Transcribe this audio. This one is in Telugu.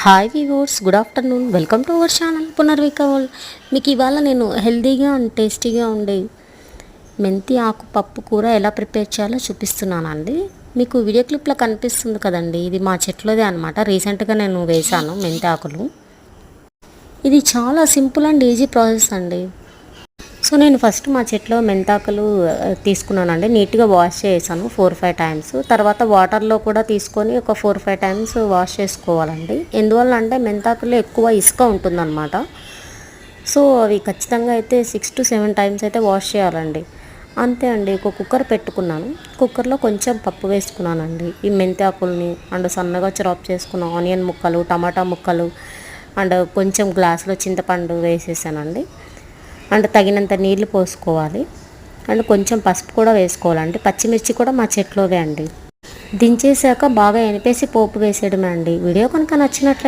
Hi viewers, good afternoon. Welcome to our channel Punarvika world. మీకు ఇవాళ నేను హెల్తీగా అండ్ టేస్టీగా ఉండే మెంతి ఆకు పప్పు కూర ఎలా ప్రిపేర్ చేయాలో చూపిస్తున్నానండి. మీకు వీడియో క్లిప్లో కనిపిస్తుంది కదండి, ఇది మా చెట్లోదే అనమాట. రీసెంట్గా నేను వేశాను మెంతి ఆకులు. ఇది చాలా సింపుల్ అండ్ ఈజీ ప్రాసెస్ అండి. సో నేను ఫస్ట్ మా చెట్లో మెంతాకులు తీసుకున్నానండి. నీట్గా వాష్ చేసాను 4-5 టైమ్స్. తర్వాత వాటర్లో కూడా తీసుకొని ఒక 4-5 టైమ్స్ వాష్ చేసుకోవాలండి. ఎందువల్ల అంటే మెంతాకులో ఎక్కువ ఇసుక ఉంటుందన్నమాట. సో అవి ఖచ్చితంగా అయితే 6-7 టైమ్స్ అయితే వాష్ చేయాలండి. అంతే అండి. ఒక కుక్కర్ పెట్టుకున్నాను. కుక్కర్లో కొంచెం పప్పు వేసుకున్నానండి. ఈ మెంతాకుల్ని అండ్ సన్నగా చాప్ చేసుకున్న ఆనియన్ ముక్కలు, టమాటా ముక్కలు అండ్ కొంచెం గ్లాసులో చింతపండు వేసేసానండి. అండ్ తగినంత నీళ్లు పోసుకోవాలి. అండ్ కొంచెం పసుపు కూడా వేసుకోవాలండి. పచ్చిమిర్చి కూడా మా చెట్లోవే అండి. దించేసాక బాగా ఎనిపేసి పోపు వేసేయడమే అండి. వీడియో కనుక నచ్చినట్లయితే